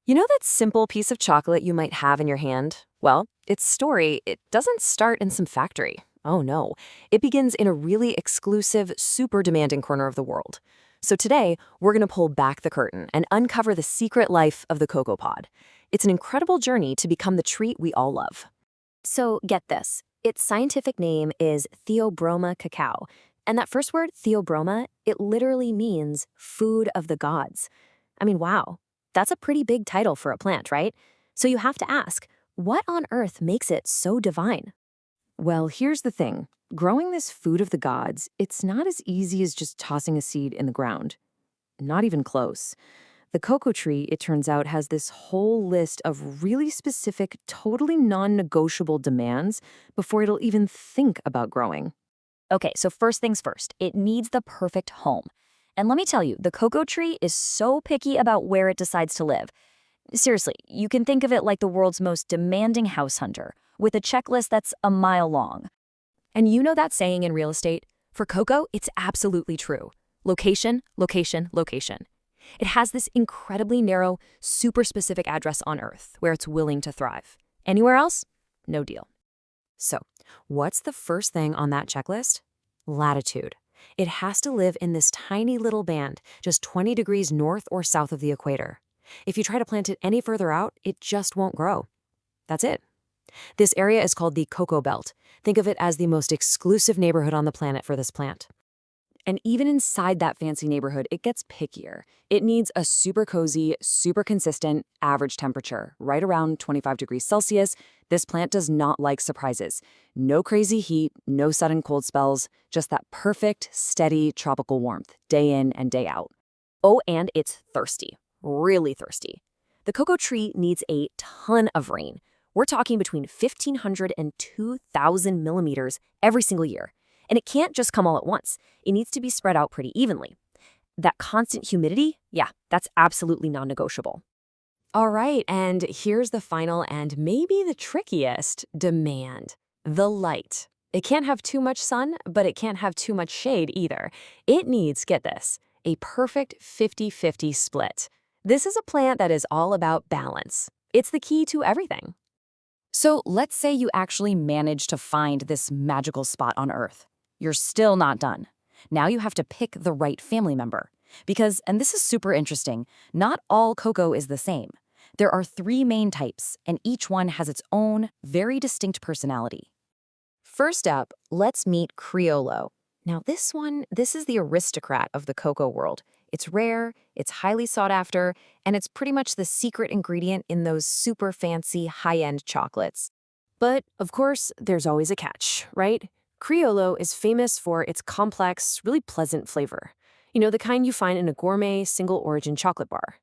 You know that simple piece of chocolate you might have in your hand? Well, its story, it doesn't start in some factory. Oh no. It begins in a really exclusive, super demanding corner of the world. So today, we're going to pull back the curtain and uncover the secret life of the cocoa pod. It's an incredible journey to become the treat we all love. So get this. Its scientific name is Theobroma cacao. And that first word, Theobroma, it literally means food of the gods. I mean, wow. That's a pretty big title for a plant, right? So you have to ask, what on earth makes it so divine? Well, here's the thing. Growing this food of the gods, it's not as easy as just tossing a seed in the ground. Not even close. The cocoa tree, it turns out, has this whole list of really specific, totally non-negotiable demands before it'll even think about growing. Okay, so first things first, it needs the perfect home. And let me tell you, the cocoa tree is so picky about where it decides to live. Seriously, you can think of it like the world's most demanding house hunter, with a checklist that's a mile long. And you know that saying in real estate? For cocoa, it's absolutely true. Location, location, location. It has this incredibly narrow, super specific address on Earth where it's willing to thrive. Anywhere else? No deal. So, what's the first thing on that checklist? Latitude. It has to live in this tiny little band, just 20 degrees north or south of the equator. If you try to plant it any further out, it just won't grow. That's it. This area is called the Cocoa Belt. Think of it as the most exclusive neighborhood on the planet for this plant. And even inside that fancy neighborhood, it gets pickier. It needs a super cozy, super consistent, average temperature, right around 25 degrees Celsius. This plant does not like surprises. No crazy heat, no sudden cold spells, just that perfect, steady tropical warmth, day in and day out. Oh, and it's thirsty, really thirsty. The cocoa tree needs a ton of rain. We're talking between 1,500 and 2,000 millimeters every single year. And it can't just come all at once. It needs to be spread out pretty evenly. That constant humidity, yeah, that's absolutely non-negotiable. All right, and here's the final and maybe the trickiest demand, the light. It can't have too much sun, but it can't have too much shade either. It needs, get this, a perfect 50-50 split. This is a plant that is all about balance. It's the key to everything. So let's say you actually manage to find this magical spot on Earth. You're still not done. Now you have to pick the right family member. Because, and this is super interesting, not all cocoa is the same. There are 3 main types, and each one has its own, very distinct personality. First up, let's meet Criollo. Now this is the aristocrat of the cocoa world. It's rare, it's highly sought after, and it's pretty much the secret ingredient in those super fancy high-end chocolates. But, of course, there's always a catch, right? Criollo is famous for its complex, really pleasant flavor. You know, the kind you find in a gourmet, single-origin chocolate bar.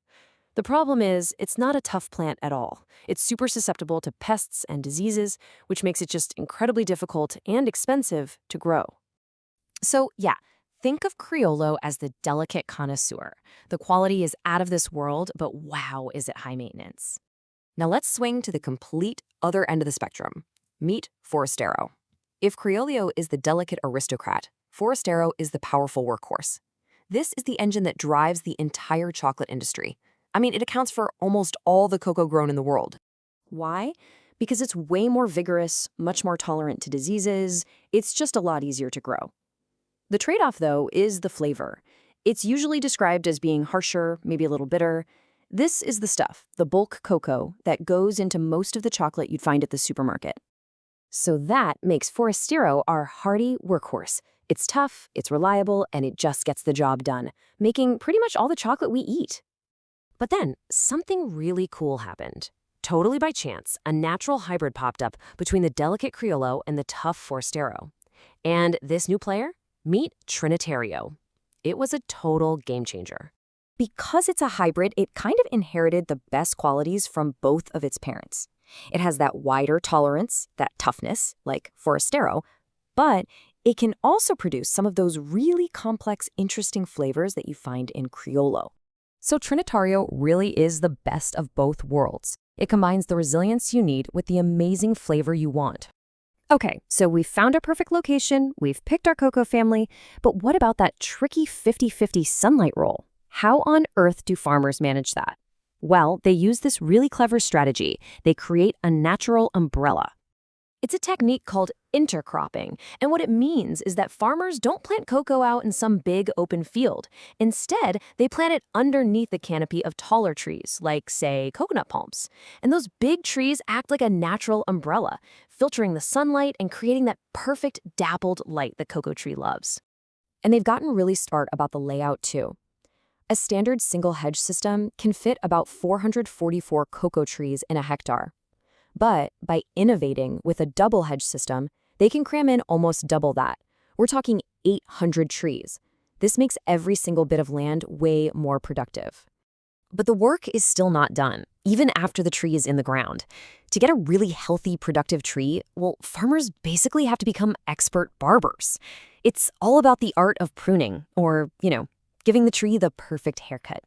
The problem is, it's not a tough plant at all. It's super susceptible to pests and diseases, which makes it just incredibly difficult and expensive to grow. So, yeah, think of Criollo as the delicate connoisseur. The quality is out of this world, but wow, is it high maintenance. Now let's swing to the complete other end of the spectrum. Meet Forastero. If Criollo is the delicate aristocrat, Forastero is the powerful workhorse. This is the engine that drives the entire chocolate industry. I mean, it accounts for almost all the cocoa grown in the world. Why? Because it's way more vigorous, much more tolerant to diseases. It's just a lot easier to grow. The trade-off, though, is the flavor. It's usually described as being harsher, maybe a little bitter. This is the stuff, the bulk cocoa, that goes into most of the chocolate you'd find at the supermarket. So that makes Forastero our hardy workhorse. It's tough, it's reliable, and it just gets the job done, making pretty much all the chocolate we eat. But then, something really cool happened. Totally by chance, a natural hybrid popped up between the delicate Criollo and the tough Forastero. And this new player? Meet Trinitario. It was a total game changer. Because it's a hybrid, it kind of inherited the best qualities from both of its parents. It has that wider tolerance, that toughness, like Forastero, but it can also produce some of those really complex, interesting flavors that you find in Criollo. So Trinitario really is the best of both worlds. It combines the resilience you need with the amazing flavor you want. Okay, so we've found our perfect location, we've picked our cocoa family, but what about that tricky 50-50 sunlight role? How on earth do farmers manage that? Well, they use this really clever strategy. They create a natural umbrella. It's a technique called intercropping, and what it means is that farmers don't plant cocoa out in some big open field. Instead, they plant it underneath the canopy of taller trees, like, say, coconut palms. And those big trees act like a natural umbrella, filtering the sunlight and creating that perfect dappled light the cocoa tree loves. And they've gotten really smart about the layout, too. A standard single hedge system can fit about 444 cocoa trees in a hectare. But by innovating with a double hedge system, they can cram in almost double that. We're talking 800 trees. This makes every single bit of land way more productive. But the work is still not done, even after the tree is in the ground. To get a really healthy, productive tree, well, farmers basically have to become expert barbers. It's all about the art of pruning, or, giving the tree the perfect haircut.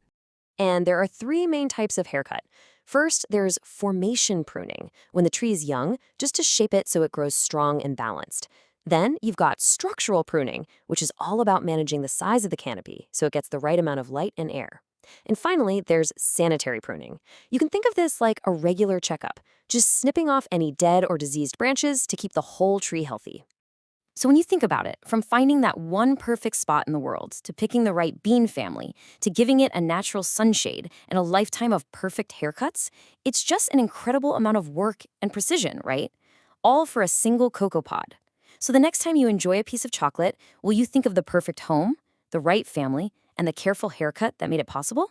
And there are three main types of haircut. First, there's formation pruning, when the tree is young, just to shape it so it grows strong and balanced. Then you've got structural pruning, which is all about managing the size of the canopy so it gets the right amount of light and air. And finally, there's sanitary pruning. You can think of this like a regular checkup, just snipping off any dead or diseased branches to keep the whole tree healthy. So when you think about it, from finding that one perfect spot in the world, to picking the right bean family, to giving it a natural sunshade and a lifetime of perfect haircuts, it's just an incredible amount of work and precision, right? All for a single cocoa pod. So the next time you enjoy a piece of chocolate, will you think of the perfect home, the right family, and the careful haircut that made it possible?